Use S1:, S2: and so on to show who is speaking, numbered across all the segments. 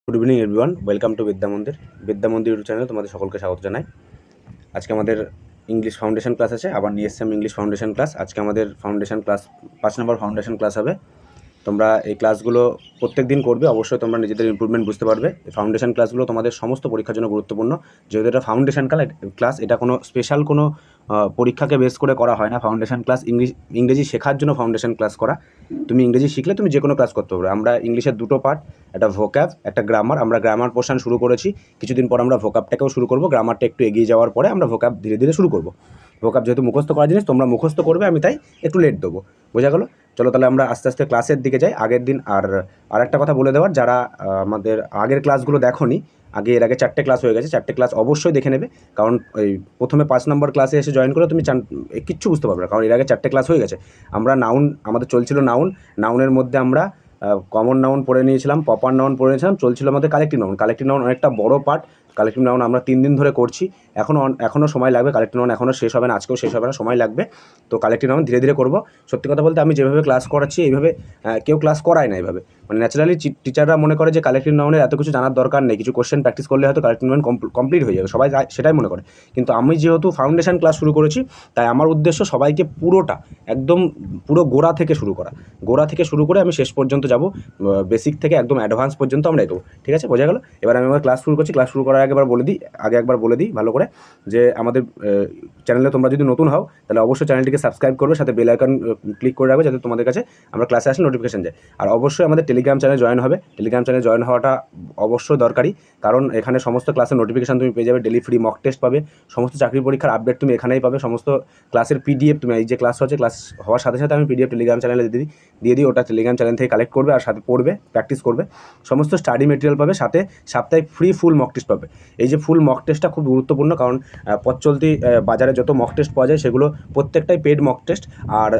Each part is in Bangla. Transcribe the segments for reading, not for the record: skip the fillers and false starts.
S1: Good evening everyone, welcome to বিদ্যা মন্দির। বিদ্যা মন্দির ইউটিউব চ্যানেলে তোমাদের সকলকে স্বাগত জানাই। আজকে আমাদের ইংলিশ ফাউন্ডেশন ক্লাস আছে, আবার নিয়ে এসছি আমি ইংলিশ ফাউন্ডেশন ক্লাস। আজকে আমাদের ফাউন্ডেশন ক্লাস 5 নম্বর ফাউন্ডেশন ক্লাস হবে। তোমরা এই ক্লাসগুলো প্রত্যেক দিন করবে, অবশ্যই তোমরা নিজেদের ইমপ্রুভমেন্ট বুঝতে পারবে। এই ফাউন্ডেশন ক্লাসগুলো তোমাদের সমস্ত পরীক্ষার জন্য গুরুত্বপূর্ণ। যেহেতু এটা ফাউন্ডেশন ক্লাস, এটা কোনো স্পেশাল কোনো পরীক্ষাকে বেস করে করা হয় না। ফাউন্ডেশন ক্লাস ইংরেজি শেখার জন্য ফাউন্ডেশন ক্লাস করা। তুমি ইংরেজি শিখলে তুমি যে কোনো ক্লাস করতে পারবে। আমরা ইংলিশের দুটো পার্ট, একটা ভোক্যাব, একটা গ্রামার। আমরা গ্রামার পোর্শন শুরু করেছি, কিছুদিন পর আমরা ভোক্যাবটাকেও শুরু করবো। গ্রামারটা একটু এগিয়ে যাওয়ার পরে আমরা ভোক্যাব ধীরে ধীরে শুরু করবো। ভোক্যাব যেহেতু মুখস্থ করা জিনিস, তোমরা মুখস্থ করবে, আমি তাই একটু লেট দেবো। বোঝা গেলো? চলো তাহলে আমরা আস্তে আস্তে ক্লাসের দিকে যাই। আগের দিন আর একটা কথা বলে দেওয়ার, যারা আমাদের আগের ক্লাসগুলো দেখোনি, এর আগে 4টে ক্লাস হয়ে গেছে, 4টে ক্লাস অবশ্যই দেখে নেবে। কারণ এই প্রথমে 5 নম্বর ক্লাসে এসে জয়েন করে তুমি কিচ্ছু বুঝতে পারবে না, কারণ এর আগে 4টে ক্লাস হয়ে গেছে। আমরা আমাদের চলছিল নাউনের মধ্যে আমরা কমন নাউন পড়ে নিয়েছিলাম, প্রপার নাউন পড়ে নিয়েছিলাম, চলছিল আমাদের কালেক্টিভ নাউন অনেকটা বড় পার্ট। কালেক্টিভ নাউন আমরা 3 দিন ধরে করছি, এখনও সময় লাগবে। কালেক্টিভ নাউন এখনও শেষ হবে না, আজকেও শেষ হবে না, সময় লাগবে। তো কালেক্টিভ নাউন ধীরে ধীরে করবো। সত্যি কথা বলতে আমি যেভাবে ক্লাস করাচ্ছি এইভাবে কেউ ক্লাস করায় না এইভাবে। মানে ন্যাচারালি টিচাররা মনে করে যে কালেক্টিভ নাউনের এত কিছু জানার দরকার নেই, কিছু কোশ্চেন প্র্যাকটিস করলে হয়তো কালেক্টিভ নাউন কমপ্লিট হয়ে যাবে, সবাই সেটাই মনে করে। কিন্তু আমি যেহেতু ফাউন্ডেশন ক্লাস শুরু করেছি, তাই আমার উদ্দেশ্য সবাইকে পুরোটা একদম পুরো গোড়া থেকে শুরু করে আমি শেষ পর্যন্ত যাব। বেসিক থেকে একদম অ্যাডভান্স পর্যন্ত আমরা এগোবো। ঠিক আছে, বোঝা গেল? এবার আমি আমার ক্লাস শুরু করছি। ক্লাস শুরু করার আগে একবার বলে দিই ভালো করে, যে আমাদের চ্যানেলে তোমরা যদি নতুন হও তাহলে অবশ্যই চ্যানেলটিকে সাবস্ক্রাইব করবে, সাথে বেল আইকন ক্লিক করে রাখবে, যাতে তোমাদের কাছে আমরা ক্লাসে আসলে নোটিফিকেশন যায়। আর অবশ্যই আমাদের টেলিগ্রাম চ্যানেলে জয়েন হবে। টেলিগ্রাম চ্যানেলে জয়েন হওয়াটা অবশ্যই দরকারি, কারণ এখানে সমস্ত ক্লাসের নোটিফিকেশন তুমি পেয়ে যাবে, ডেলি ফ্রি মক টেস্ট পাবে, সমস্ত চাকরি পরীক্ষার আপডেট তুমি এখানেই পাবে, সমস্ত ক্লাসের পিডিএফ তুমি এই যে ক্লাস হচ্ছে, ক্লাস হওয়ার সাথে সাথে আমি পিডিএফ টেলিগ্রাম চ্যানেলে দিয়ে দিই। ওটা টেলিগ্রাম চ্যানেল থেকে কালেক্ট করবে আর সাথে পড়বে, প্র্যাকটিস করবে, সমস্ত স্টাডি মেটেরিয়াল পাবে, সাথে সাপ্তাহিক ফ্রি ফুল মক টেস্ট পাবে। এই যে ফুল মক টেস্টটা খুব গুরুত্বপূর্ণ, কারণ পথ চলতি বাজারে যত মক টেস্ট পাওয়া যায় সেগুলো প্রত্যেকটাই পেড মক টেস্ট। আর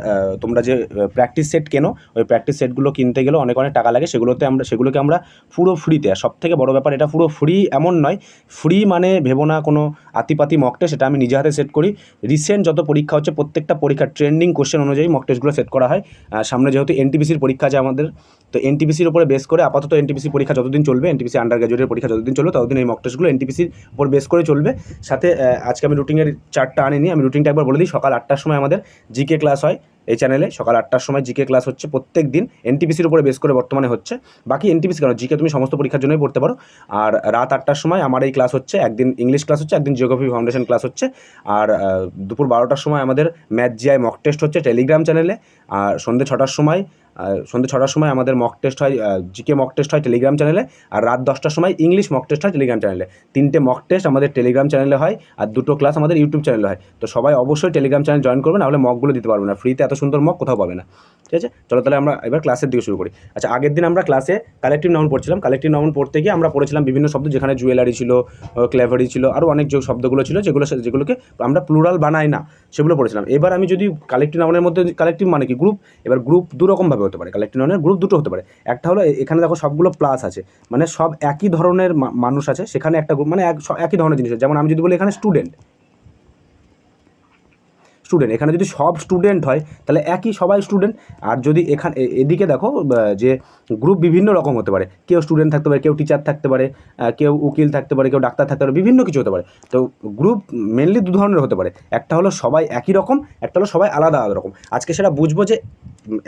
S1: তোমরা যে প্র্যাকটিস সেট কেনো, ওই প্র্যাকটিস সেটগুলো কিনতে গেলেও অনেক টাকা লাগে। সেগুলোকে আমরা পুরো ফ্রিতে, আর সবথেকে বড় ব্যাপার, এটা পুরো ফ্রি এমন নয়, ফ্রি মানে ভেবো না কোনো আতিপাতি মক টেস্ট, এটা আমি নিজে হাতে সেট করি। রিসেন্ট যত পরীক্ষা হচ্ছে প্রত্যেকটা পরীক্ষার ট্রেন্ডিং কোশ্চেন অনুযায়ী মক টেস্টগুলো সেট করা হয়। সামনে যেহেতু এনটিপিসির পরীক্ষা আছে আমাদের, তো এনটিপিসির উপরে বেস করে আপাতত এনটিপিসি পরীক্ষা যতদিন চলবে, এনটিপিসি আন্ডার গ্র্যাজুয়েটের পরীক্ষা যতদিন চলবে, ততদিন এই মক টেস্টগুলো এনটিপিসির উপর বেস করে চলবে। সাথে আজকে আমি রুটিনের চার্টটা আনিনি, আমি রুটিনটা একবার বলে দিই। সকাল 8টার সময় আমাদের জিকে ক্লাস হয় এই চ্যানেলে, সকাল 8টার সময় জিকে ক্লাস হচ্ছে প্রত্যেক দিন, এনটিপিসির উপরে বেস করে বর্তমানে হচ্ছে। বাকি এনটিপিসি কেন, জিকে তুমি সমস্ত পরীক্ষার জন্যই পড়তে পারো। আর রাত 8টার সময় আমার এই ক্লাস হচ্ছে, একদিন ইংলিশ ক্লাস হচ্ছে, একদিন জিওগ্রাফি ফাউন্ডেশন ক্লাস হচ্ছে। আর দুপুর 12টার সময় আমাদের ম্যাথ জিআই মক টেস্ট হচ্ছে টেলিগ্রাম চ্যানেলে। আর সন্ধ্যে 6টার সময় আমাদের মক টেস্ট হয়, জিকে মক টেস্ট হয় টেলিগ্রাম চ্যানেলে। আর রাত 10টার সময় ইংলিশ মক টেস্ট হয় টেলিগ্রাম চ্যানেলে। 3টে মক টেস্ট আমাদের টেলিগ্রাম চ্যানেলে হয়, আর 2টো ক্লাস আমাদের ইউটিউব চ্যানেলে হয়। তো সবাই অবশ্যই টেলিগ্রাম চ্যানেল জয়েন করবে, নাহলে মকগুলো দিতে পারবে না, ফ্রিতে এত সুন্দর মক কোথাও পাবে না। ঠিক আছে, চলো তাহলে আমরা এবার ক্লাসের দিকে শুরু করি। আচ্ছা, আগের দিন আমরা ক্লাসে কালেক্টিভ নাউন পড়ছিলাম। কালেক্টিভ নাউন পড়তে গিয়ে আমরা পড়েছিলাম বিভিন্ন শব্দ, যেখানে জুয়েলারি ছিল, ক্লেভারি ছিল, আরও অনেক যে শব্দগুলো ছিল যেগুলোকে আমরা প্লুরাল বানাই না, সেগুলো পড়েছিলাম। এবার আমি যদি কালেক্টিভ নাউনের মধ্যে, কালেক্টিভ মানে কি, গ্রুপ। এবার গ্রুপ দুরকমভাবে হতে পারে, কালেক্টিভ নাউনের গ্রুপ দুটো হতে পারে। একটা হলো এখানে দেখো সবগুলো প্লাস আছে, মানে সব একই ধরনের মানুষ আছে, সেখানে একটা গ্রুপ, মানে একই ধরনের জিনিস আছে। যেমন আমি যদি বলি এখানে স্টুডেন্ট, এখানে যদি সব স্টুডেন্ট হয় তাহলে সবাই স্টুডেন্ট। আর যদি এদিকে দেখো যে গ্রুপ বিভিন্ন রকম হতে পারে, কেউ স্টুডেন্ট থাকতে পারে, কেউ টিচার থাকতে পারে, কেউ উকিল থাকতে পারে, কেউ ডাক্তার থাকতে পারে, বিভিন্ন কিছু হতে পারে। তো গ্রুপ মেনলি দু ধরনের হতে পারে, একটা হলো সবাই একই রকম, একটা হলো সবাই আলাদা আলাদা রকম। আজকে সেটা বুঝবো যে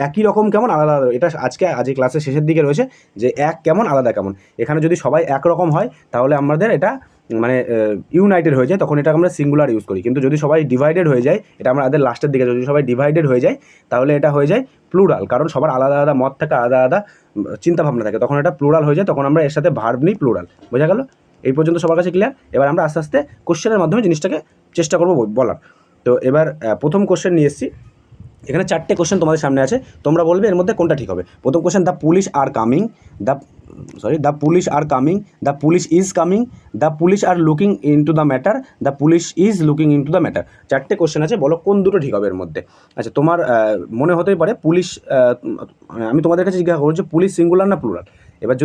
S1: একই রকম কেমন, আলাদা আলাদা। এটা আজ ক্লাসের শেষের দিকে রয়েছে, যে এক কেমন আলাদা কেমন। এখানে যদি সবাই একরকম হয় তাহলে আমাদের এটা মানে ইউনাইটেড হয়ে যায়, তখন এটা আমরা সিঙ্গুলার ইউজ করি। কিন্তু যদি সবাই ডিভাইডেড হয়ে যায়, এটা আমাদের লাস্টের দিকে, যদি সবাই ডিভাইডেড হয়ে যায় তাহলে এটা হয়ে যায় প্লুরাল, কারণ সবার আলাদা আলাদা মত থাকে, আলাদা আলাদা চিন্তাভাবনা থাকে, তখন এটা প্লুরাল হয়ে যায়, তখন আমরা এর সাথে ভার্ব নিই প্লুরাল। বোঝা গেল? এই পর্যন্ত সবার কাছে ক্লিয়ার? এবার আমরা আস্তে আস্তে কোশ্চেনের মাধ্যমে জিনিসটাকে চেষ্টা করবো বলার। তো এবার প্রথম কোশ্চেন নিয়ে এসেছি। এখানে 4টে কোশ্চেন তোমাদের সামনে আছে, তোমরা বলবে এর মধ্যে কোনটা ঠিক হবে। প্রথম question, the police are coming, the police is coming, the police are looking into the matter, the police is looking into the matter. 4টে কোশ্চেন আছে, বলো কোন দুটো ঠিক হবে এর মধ্যে। আচ্ছা, তোমার মনে হতেই পারে পুলিশ, আমি তোমাদের কাছে জিজ্ঞাসা করবো যে পুলিশ সিঙ্গুলার না প্লুরাল। এবার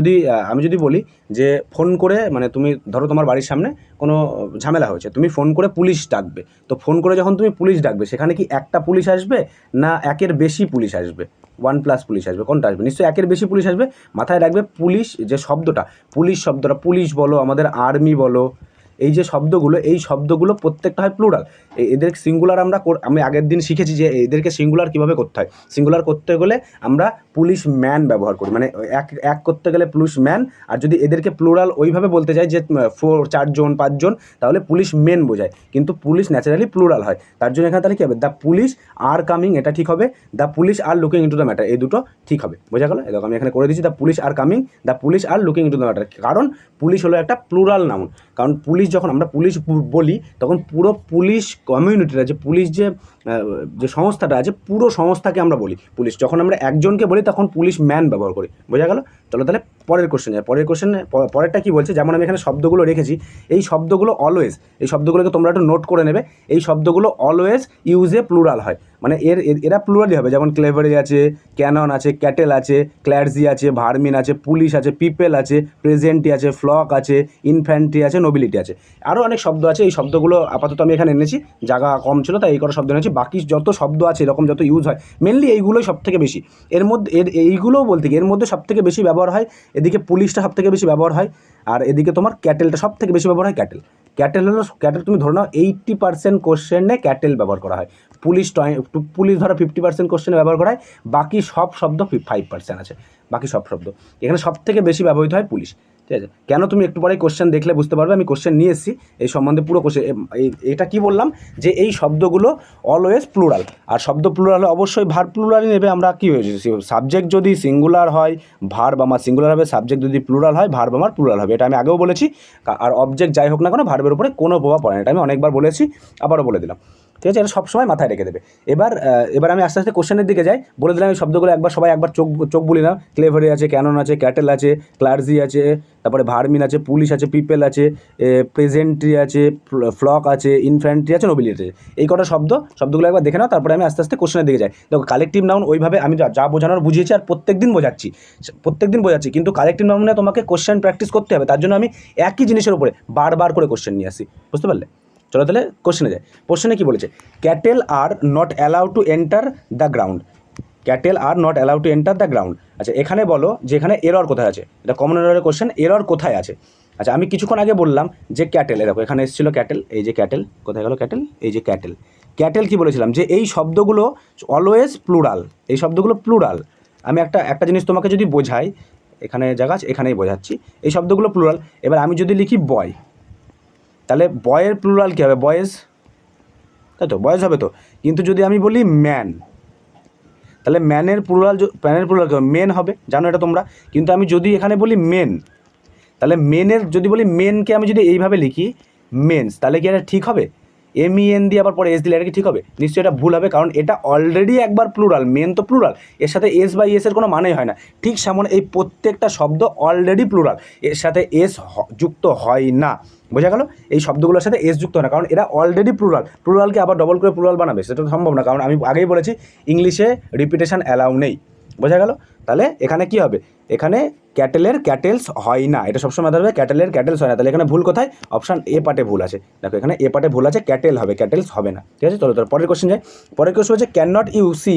S1: আমি যদি বলি যে ফোন করে, মানে তুমি ধরো তোমার বাড়ির সামনে কোনো ঝামেলা হয়েছে, তুমি ফোন করে পুলিশ ডাকবে। তো ফোন করে যখন তুমি পুলিশ ডাকবে, সেখানে কি একটা পুলিশ আসবে না একের বেশি পুলিশ আসবে? 1+ পুলিশ আসবে, কোনটা আসবে? নিশ্চয়ই একের বেশি পুলিশ আসবে। মাথায় রাখবে পুলিশ যে শব্দটা, পুলিশ শব্দটা, পুলিশ বলো, আমাদের আর্মি বলো, এই যে শব্দগুলো, এই শব্দগুলো প্রত্যেকটা হয় প্লুরাল। এদের সিঙ্গুলার আমি আগের দিন শিখেছি যে এদেরকে সিঙ্গুলার কীভাবে করতে হয়। সিঙ্গুলার করতে গেলে আমরা পুলিশ ম্যান ব্যবহার করি, মানে এক করতে গেলে পুলিশ ম্যান। আর যদি এদেরকে প্লুরাল ওইভাবে বলতে চাই যে 4 জন 5 জন, তাহলে পুলিশ মেন বোঝায়, কিন্তু পুলিশ ন্যাচারালি প্লুরাল হয়। তার জন্য এখানে তাহলে কী হবে? দ্য পুলিশ আর কামিং, এটা ঠিক হবে। The police are looking into the matter, এই দুটো ঠিক হবে। বোঝা গেল? এরকম আমি এখানে করে দিচ্ছি, the police are coming, the police are looking into the matter. কারণ পুলিশ হলো একটা প্লুরাল নাউন। কারণ পুলিশ, যখন আমরা পুলিশ বলি তখন পুরো পুলিশ কমিউনিটিটা, যে পুলিশ যে সংস্থাটা আছে, পুরো সংস্থাকে আমরা বলি পুলিশ। যখন আমরা একজনকে বলি তখন পুলিশ ম্যান ব্যবহার করি। বোঝা গেল? চলো তাহলে পরের কোশ্চেন যায়। পরেরটা কী বলছে, যেমন আমি এখানে শব্দগুলো রেখেছি, এই শব্দগুলো অলওয়েজ, এই শব্দগুলোকে তোমরা একটু নোট করে নেবে। এই শব্দগুলো অলওয়েজ ইউজে প্লুরাল হয়, মানে এরা প্লুরালই হবে। যেমন ক্লেভারি আছে, ক্যানন আছে, ক্যাটেল আছে, ক্ল্যারজি আছে, ভার্মিন আছে, পুলিশ আছে, পিপল আছে, প্রেজেন্টি আছে, ফ্লক আছে, ইনফ্যান্ট্রি আছে, নোবিলিটি আছে। আরও অনেক শব্দ আছে। এই শব্দগুলো আপাতত আমি এখানে এনেছি, জায়গা কম ছিল তাই এই কটা শব্দ এনেছি। বাকি যত শব্দ আছে এরকম যত ইউজ হয়, মেনলি এইগুলোই সবথেকে বেশি। এর মধ্যে এইগুলোও বলতে গিয়ে এর মধ্যে সবথেকে বেশি ব্যবহার হয়, এদিকে পুলিশটা সবথেকে বেশি ব্যবহার হয়, আর এদিকে তোমার ক্যাটেলটা সবথেকে বেশি ব্যবহার হয়। ক্যাটেল তুমি ধরে নাও 80% কোশ্চেনে ক্যাটেল ব্যবহার করা হয়। পুলিশ ধরো 50% কোশ্চেনে ব্যবহার করা হয়। বাকি সব শব্দ 5% আছে, বাকি সব শব্দ। এখানে সবথেকে বেশি ব্যবহৃত হয় পুলিশ। ঠিক আছে? কেন তুমি একটু পরে কোশ্চেন দেখলে বুঝতে পারবে। আমি কোশ্চেন নিয়ে এসেছি এই সম্বন্ধে, পুরো কোশ্চেন। এটা কি বললাম যে এই শব্দগুলো অলওয়েজ প্লুরাল, আর শব্দ প্লুরাল অবশ্যই ভার্ব প্লুরালই নেবে। আমরা কী হয়েছে, সাবজেক্ট যদি সিঙ্গুলার হয় ভার্ব আমার সিঙ্গুলার হবে, সাবজেক্ট যদি প্লুরাল হয় ভার্ব আমার প্লুরাল হবে। এটা আমি আগেও বলেছি। আর অবজেক্ট যাই হোক না কেন, ভার্বের উপরে কোনো প্রভাব পড়ে না। এটা আমি অনেকবার বলেছি, আবারও বলে দিলাম। ঠিক আছে? এটা সবসময় মাথায় রেখে দেবে। এবার আমি আস্তে আস্তে কোশ্চেনের দিকে যাই। বলে দিলাম এই শব্দগুলো সবাই একবার চোখ বলি না। ক্লেভারি আছে, ক্যানন আছে, ক্যাটেল আছে, ক্লার্জি আছে, তারপরে ভার্মিন আছে, পুলিশ আছে, পিপল আছে, প্রেজেন্ট্রি আছে, ফ্লক আছে, ইনফ্যান্ট্রি আছে, নোবিলিটি আছে। এই কটা শব্দগুলো একবার দেখে নাও, তারপরে আমি আস্তে আস্তে কোশ্চেনের দিকে যাই। দেখো কালেকটিভ নাউন ওইভাবে আমি যা বোঝানোর বুঝিয়েছি, আর প্রত্যেক দিন বোঝাচ্ছি, কিন্তু কালেকটিভ নাউনে তোমাকে কোশ্চেন প্র্যাকটিস করতে হবে। তার জন্য আমি একই জিনিসের উপরে বারবার করে কোশ্চেন নিয়ে আসি। বুঝতে পারলে? চলো তাহলে কোশ্চেনে যাই। কোশ্চেনে কী বলেছে? Cattle are not allowed to enter the ground. Cattle are not allowed to enter the ground. আচ্ছা, এখানে বলো যে এখানে এরর কোথায় আছে। এটা কমন এররের কোশ্চেন, এরর কোথায় আছে। আচ্ছা, আমি কিছুক্ষণ আগে বললাম যে ক্যাটেল, এরকম এখানে এসেছিল ক্যাটেল, এই যে ক্যাটেল, কোথায় গেল ক্যাটেল, এই যে ক্যাটেল কী বলেছিলাম যে এই শব্দগুলো অলওয়েজ প্লুরাল, এই শব্দগুলো প্লুরাল। আমি একটা জিনিস তোমাকে যদি বোঝাই, এখানে জায়গা আছে, এখানেই বোঝাচ্ছি। এই শব্দগুলো প্লুরাল। এবার আমি যদি লিখি বয়, তাহলে বয়ের প্লুরাল কী হবে? বয়েজ, তাই তো, বয়েজ হবে তো। কিন্তু যদি আমি বলি ম্যান, তাহলে ম্যানের প্লুরাল কী হবে? মেন হবে, জানো এটা তোমরা। কিন্তু আমি যদি এখানে বলি মেন, তাহলে যদি বলি মেনকে আমি যদি এইভাবে লিখি মেন্স, তাহলে কি এটা ঠিক হবে? MEN দিয়ে আবার পরে এস দিলে এটা কি ঠিক হবে? নিশ্চয়ই এটা ভুল হবে, কারণ এটা অলরেডি একবার প্লুরাল। মেন তো প্লুরাল, এর সাথে এস বা এসের কোনো মানেই হয় না। ঠিক সেমন এই প্রত্যেকটা শব্দ অলরেডি প্লুরাল, এর সাথে এস যুক্ত হয় না। বোঝা গেল? এই শব্দগুলোর সাথে এস যুক্ত হয় না, কারণ এরা অলরেডি প্লুরালকে আবার ডবল করে প্লুরাল বানাবে সেটা তো সম্ভব না, কারণ আমি আগেই বলেছি ইংলিশে রিপিটেশন অ্যালাউ নেই। বোঝা গেল? তাহলে এখানে কি হবে? এখানে ক্যাটেলের ক্যাটেলস হয় না, এটা সবসময় ধরবে ক্যাটেলের ক্যাটেলস হয় না। তাহলে এখানে ভুল কোথায়? অপশান এ পার্টে ভুল আছে। দেখো এখানে এ পার্টে ভুল আছে, ক্যাটেল হবে, ক্যাটেলস হবে না। ঠিক আছে? চলো পরের কোশ্চেন যাই। পরের কোশ্চেন হচ্ছে cannot you see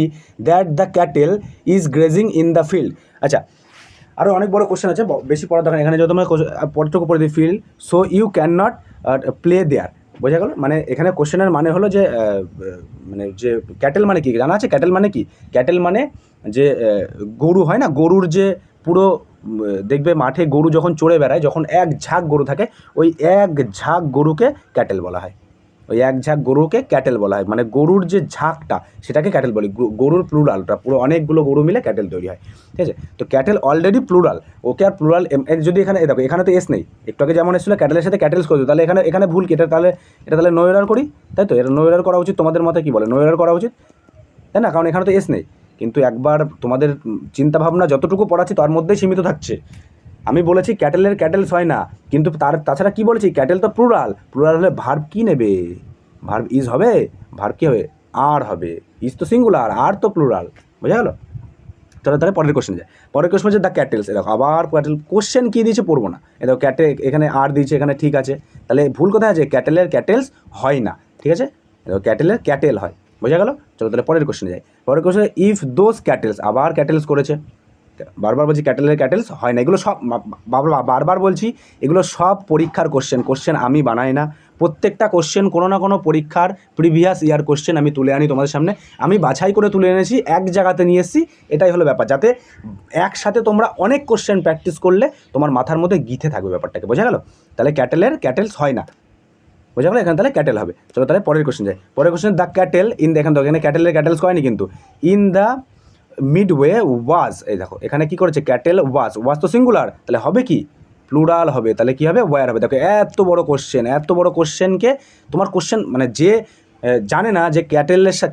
S1: that the cattle is grazing in the field. আচ্ছা, আরও অনেক বড় কোশ্চেন আছে, বেশি পড়া দরকার। এখানে যত তোমরা পরটুকু পড়ে দিই, field so you cannot play there. বোঝা গেল? মানে এখানে কোশ্চেনের মানে হলো যে মানে যে ক্যাটেল মানে কি জানা আছে? ক্যাটেল মানে কি? ক্যাটেল মানে যে গরু হয় না, গরুর যে পুরো দেখবে মাঠে গরু যখন চড়ে বেড়ায়, যখন এক ঝাঁক গরু থাকে, ওই এক ঝাঁক গরুকে ক্যাটেল বলা হয়। ওই এক ঝাঁক গরুকে ক্যাটেল বলা হয়, মানে গরুর যে ঝাঁকটা সেটাকে ক্যাটেল বলি। গরুর প্লুরালটা পুরো অনেকগুলো গরু মিলে ক্যাটেল তৈরি হয়। ঠিক আছে? তো ক্যাটেল অলরেডি প্লুরাল, ওকে আর প্লুরাল যদি এখানে দেখো এখানে তো এস নেই, একটু আগে যেমন এসেছিলো ক্যাটেলের সাথে ক্যাটেলস করছো, তাহলে এখানে ভুল কি? এটা তাহলে নো এরার করি, তাই তো? এটা নো এরার করা উচিত। তোমাদের মতে কী বলে? নো এরার করা উচিত, তাই না? কারণ এখানে তো এস নেই। কিন্তু একবার তোমাদের চিন্তাভাবনা যতটুকু পড়াচ্ছি তার মধ্যেই সীমিত থাকছে। আমি বলেছি ক্যাটেলের ক্যাটেলস হয় না, কিন্তু তাছাড়া কি বলেছি? ক্যাটেল তো প্লুরাল হলে ভার্ব কী নেবে? ভার্ব ইজ হবে, ভার্ব কী হবে? আর হবে। ইজ তো সিঙ্গুলার, আর তো প্লুরাল। বোঝা গেল? তাহলে পরের কোশ্চেন যায়। পরের কোশ্চেন হচ্ছে দ্য ক্যাটেলস। এরকম আবার ক্যাটেল কোশ্চেন কী দিয়েছে পড়বো না। এরকম এখানে আর দিয়েছে, এখানে ঠিক আছে। তাহলে ভুল কোথায় আছে? ক্যাটেলের ক্যাটেলস হয় না। ঠিক আছে? ক্যাটেলের ক্যাটেল হয়। বোঝা গেল? চলো তাহলে পরের কোশ্চেনে যাই। পরের কোশ্চেনে ইফ দোজ ক্যাটেলস, আবার ক্যাটেলস করেছে, বারবার বলছি ক্যাটেলস হয় না, এগুলো সব বারবার বলছি এগুলো সব পরীক্ষার কোশ্চেন আমি বানাই না। প্রত্যেকটা কোশ্চেন কোনো না কোনো পরীক্ষার প্রিভিয়াস ইয়ার কোশ্চেন আমি তুলে আনি তোমাদের সামনে, আমি বাছাই করে তুলে এনেছি, এক জায়গাতে নিয়ে এসেছি, এটাই হলো ব্যাপার, যাতে একসাথে তোমরা অনেক কোশ্চেন প্র্যাকটিস করলে তোমার মাথার মধ্যে গিথে থাকবে ব্যাপারটাকে। বোঝা গেল? তাহলে ক্যাটেলস হয় না, বোঝা গেল? এখানে তাহলে ক্যাটেল হবে। চলো তাহলে পরের কোশ্চেন যাই। পরের কোশ্চেন দ্য ক্যাটেল ইন, দেখেন তো এখানে ক্যাটেলস হয়নি কিন্তু, ইন দ্য মিডওয়ে ওয়াজ, এই দেখো এখানে কি করেছে, ক্যাটেল ওয়াজ তো সিঙ্গুলার, তাহলে হবে কি প্লুরাল হবে, তাহলে কি হবে ওয়ার হবে। দেখো এত বড় কোশ্চেনকে তোমার কোশ্চেন মানে যে জানে না যে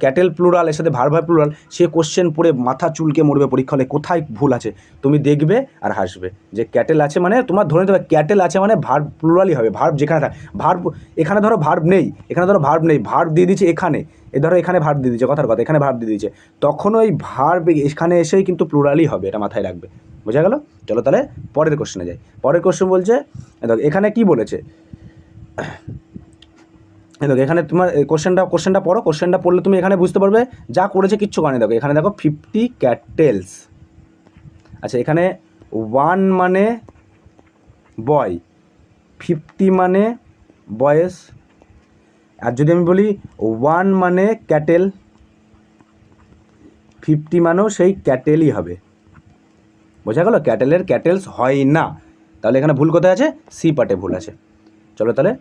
S1: ক্যাটেল প্লুরাল এর সাথে ভার্ব হয় প্লুরাল, সে কোশ্চেন পড়ে মাথা চুলকে মরবে পরীক্ষা হলে, কোথায় ভুল আছে তুমি দেখবে আর হাসবে। যে ক্যাটেল আছে মানে তোমার ধরে নিতে হবে ক্যাটেল আছে মানে ভার্ব প্লুরালই হবে, ভার্ব যেখানে থাকে ভার্ব, এখানে ধরো ভার্ব নেই, ভার্ব দিয়ে দিচ্ছে এখানে, ধরো এখানে ভার্ব দিয়ে দিচ্ছে, কথার কথা এখানে ভার্ব দিয়ে দিচ্ছে, তখন ওই ভার্ব এখানে এসেই কিন্তু প্লুরালই হবে, এটা মাথায় রাখবে। বোঝা গেল? চলো তাহলে পরের কোশ্চেনে যাই। পরের কোশ্চেন বলছে, দেখো এখানে কি বলেছে, দেখো এখানে তোমার কোশ্চেনটা পড়ো, কোশ্চেনটা পড়লে তুমি এখানে বুঝতে পারবে যা করেছে কিচ্ছু কারণে। দেখো এখানে দেখো 50 ক্যাটেলস, আচ্ছা এখানে 1 মানে বয়, 50 মানে বয়েস, আর যদি আমি বলি 1 মানে ক্যাটেল, 50 মানেও সেই ক্যাটেলই হবে। বোঝা গেল? ক্যাটেলস হয় না, তাহলে এখানে ভুল কোথায় আছে, সি পার্টে ভুল আছে। চলো তাহলে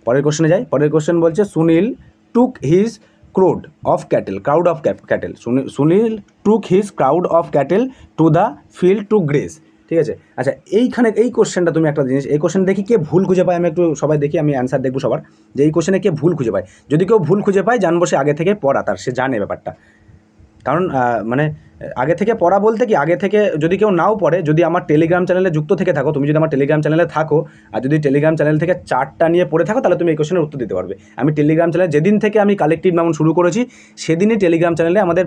S1: পরের কোশ্চেনে যাই। পরের কোশ্চেন বলছে Sunil took his crowd of cattle, Sunil took his crowd of cattle to the field to graze. ঠিক আছে, আচ্ছা এইখানে এই কোশ্চেনটা তুমি একটা জিনিস, এই কোশ্চেন দেখি কে ভুল খুঁজে পায়, আমি একটু সবাই দেখি, আমি অ্যান্সার দেখবো সবার, যে এই কোশ্চেনে কে ভুল খুঁজে পায়। যদি কেউ ভুল খুঁজে পায় জানবো সে আগে থেকে পড়া, তার সে জানে ব্যাপারটা। কারণ মানে আগে থেকে পড়া বলতে কি, আগে থেকে যদি কেউ নাও পড়ে, যদি আমার টেলিগ্রাম চ্যানেলে যুক্ত থেকে থাকো, তুমি যদি আমার টেলিগ্রাম চ্যানেলে থাকো আর যদি টেলিগ্রাম চ্যানেল থেকে চার্টটা নিয়ে পড়ে থাকো, তাহলে তুমি এই কোশ্চেনের উত্তর দিতে পারবে। আমি টেলিগ্রাম চ্যানেলে যেদিন থেকে আমি কালেক্টিভ নাউন শুরু করেছি সেদিনই টেলিগ্রাম চ্যানেলে আমাদের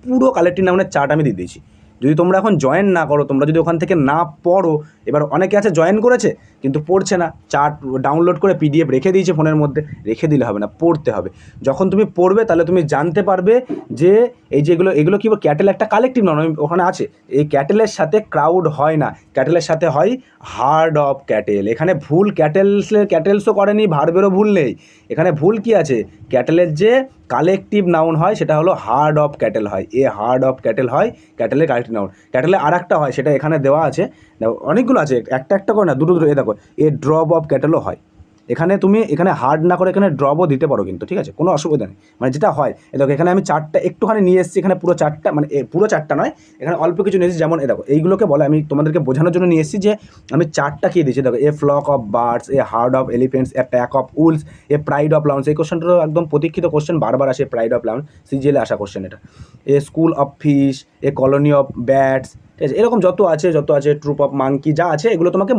S1: পুরো কালেক্টিভ নাউনের চার্ট আমি দিয়ে দিয়েছি। যদি তোমরা এখন জয়েন না করো, তোমরা যদি ওখান থেকে না পড়ো, এবার অনেকে আছে জয়েন করেছে কিন্তু পড়ছে না, চার্ট ডাউনলোড করে পিডিএফ রেখে দিয়েছে ফোনের মধ্যে, রেখে দিলে হবে না, পড়তে হবে। যখন তুমি পড়বে তাহলে তুমি জানতে পারবে যে এই যে এগুলো কী, ক্যাটেল একটা কালেক্টিভ নাউন ওখানে আছে, এই ক্যাটেলের সাথে ক্রাউড হয় না, ক্যাটেলের সাথে হয় হার্ড অফ ক্যাটেল। এখানে ভুল ক্যাটেলসও করেনি, ভার্বেরও ভুল নেই, এখানে ভুল কি আছে, ক্যাটেলের যে কালেকটিভ নাউন হয় সেটা হলো হার্ড অফ ক্যাটেল হয়, এ হার্ড অফ ক্যাটেল হয় ক্যাটেলের কালেকটিভ নাউন। ক্যাটেলে আর একটা হয়, সেটা এখানে দেওয়া আছে, দেখো অনেকগুলো আছে, একটা করে না, দুটো এ দেখো এ ড্রপ অফ ক্যাটেলও হয়। তুমি এখানে হার্ড না করে এখানে ড্রপও দিতে পারো কিন্তু, ঠিক আছে, কোনো অসুবিধা নেই, মানে যেটা হয়। দেখো এখানে আমি চারটা একটুখানি নিয়ে এসেছি, এখানে পুরো চারটা মানে পুরো চারটা নয়, এখানে অল্প কিছু নিয়ে এসেছি, যেমন দেখো এইগুলোকে বলে, আমি তোমাদেরকে বোঝানোর জন্য নিয়ে এসেছি যে আমি চারটা খেয়ে দিয়েছি। দেখো a flock of birds, a herd of elephants, a pack of wolves, a pride of lions. এই কোশ্চেনটাও একদম প্রতীক্ষিত কোশ্চেন, বারবার আসে, প্রাইড অফ লাউন্স সিজিএলে আসা কোশ্চেন এটা। A school of fish, a colony of bats, ঠিক আছে, এরকম যত আছে ট্রুপ অফ মাঙ্কি, যা আছে এগুলো তোমাকে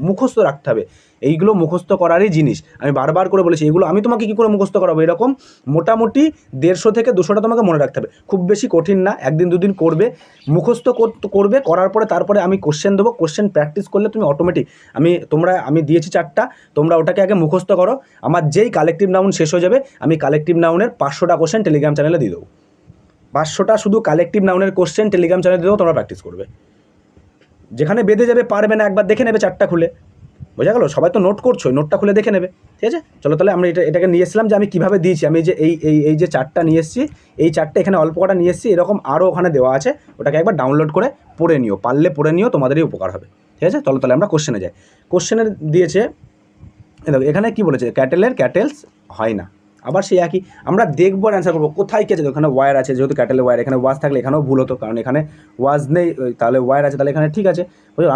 S1: মুখস্থ রাখতে হবে। এইগুলো মুখস্থ করারই জিনিস, আমি বারবার করে বলেছি, এগুলো আমি তোমাকে কী করে মুখস্থ করাবো, এরকম মোটামুটি 150 থেকে 200টা তোমাকে মনে রাখতে হবে, খুব বেশি কঠিন না, একদিন দুদিন করবে, মুখস্থ করবে, করার পরে তারপরে আমি কোশ্চেন দেবো, কোশ্চেন প্র্যাকটিস করলে তুমি অটোমেটিক, আমি দিয়েছি চারটা, তোমরা ওটাকে আগে মুখস্থ করো, আমার যেই কালেকটিভ নাউন শেষ হয়ে যাবে আমি কালেকটিভ নাউনের 500টা কোশ্চেন টেলিগ্রাম চ্যানেলে দিয়ে দেবো, 500টা শুধু কালেকটিভ নাউনের কোশ্চেন টেলিগ্রাম চ্যানেলে দেবো, তোমরা প্র্যাকটিস করবে, যেখানে বেঁধে যাবে পারবে না একবার দেখে নেবে চারটা খুলে। বোঝা গেল? সবাই তো নোট করছো, নোটটা খুলে দেখে নেবে, ঠিক আছে। চলো তাহলে আমরা এটাকে নিয়ে এসেছিলাম যে আমি কীভাবে দিয়েছি, আমি যে এই যে চারটা নিয়ে এসেছি, এই চারটা এখানে অল্প কটা নিয়ে এসেছি, এরকম আরও ওখানে দেওয়া আছে, ওটাকে একবার ডাউনলোড করে পড়ে নিও, পারলে পড়ে নিও, তোমাদেরই উপকার হবে, ঠিক আছে। চলো তাহলে আমরা কোশ্চেনে যাই। কোশ্চেনে দিয়েছে দেখো এখানে কী বলেছে, ক্যাটেলস হয় না, আবার সেই একই, আমরা দেখবো আর অ্যান্সার করবো কোথায় কী আছে। ওখানে ওয়ার আছে, যেহেতু ক্যাটেলে ওয়ার, এখানে ওয়াজ থাকলে এখানেও ভুল হতো, কারণ এখানে ওয়াজ নেই, তাহলে ওয়ার আছে, তাহলে এখানে ঠিক আছে।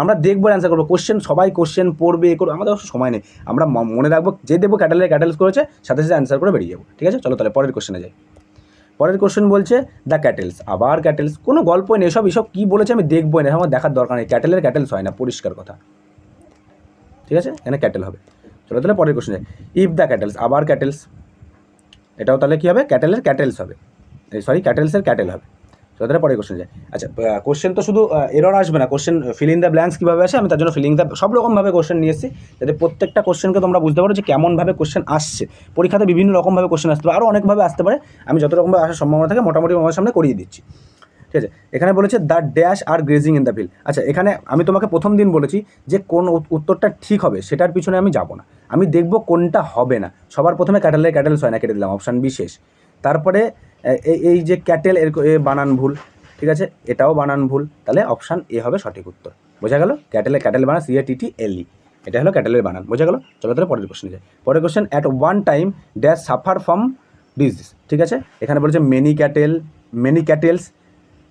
S1: আমরা দেখবো আর অ্যান্সার করবো, সবাই কোশ্চেন পড়বে, করবো, আমাদের সময় নেই, আমরা মনে রাখবো, যে দেবো ক্যাটেলস করেছে, সাথে সাথে অ্যান্সার করে বেরিয়ে যাবো, ঠিক আছে। চলো তাহলে পরের কোশ্চেনে যাই। পরের কোশ্চেন বলছে দ্য ক্যাটেলস, আবার ক্যাটেলস, কোনো গল্পই নেই, এসব কী বলেছে আমি দেখবোই না, আমার দেখার দরকার নেই, ক্যাটেলস হয় না, পরিষ্কার কথা, ঠিক আছে, এখানে ক্যাটেল হবে। চলো তাহলে পরের কোশ্চেন যাই। ইফ দ্য ক্যাটেলস, আবার ক্যাটেলস, এটাও তাহলে কী হবে, ক্যাটেলস হবে, ক্যাটেলসের ক্যাটেল হবে। তাহলে পরের কোশ্চেন যায়। আচ্ছা, কোশ্চেন তো শুধু এরর আসবে না, question fill in the blanks কীভাবে আসে আমি তার জন্য ফিলিং দ্য সব রকমভাবে কোশ্চেন নিয়ে এসেছি, যাতে প্রত্যেকটা কোশ্চেনকে তোমরা বুঝতে পারো যে কেমনভাবে কোশ্চেন আসছে। পরীক্ষাতে বিভিন্ন রকমভাবে কোশ্চেন আসতে পারে, আরও অনেকভাবে আসতে পারে, আমি যত রকমভাবে আসার সম্ভাবনা থাকে মোটামুটি আমার সামনে করিয়ে দিচ্ছি। ঠিক আছে, এখানে বলেছে the dash are grazing in the field. আচ্ছা, এখানে আমি তোমাকে প্রথম দিন বলেছি যে কোন উত্তরটা ঠিক হবে সেটার পিছনে আমি যাব না, আমি দেখব কোনটা হবে না। সবার প্রথমে ক্যাটেলস হয় না, কেটে দিলাম, অপশান বি শেষ। তারপরে এই যে ক্যাটেল এর বানান ভুল, ঠিক আছে, এটাও বানান ভুল, তাহলে অপশান এ হবে সঠিক উত্তর। বোঝা গেল? ক্যাটেল বানান CATTLE, এটা হলো ক্যাটেলের বানান। বোঝা গেল? চলো তাহলে পরের কোশ্চেনে যাই। পরের question, at one time dash suffer from disease. ঠিক আছে, এখানে বলেছে many cattles,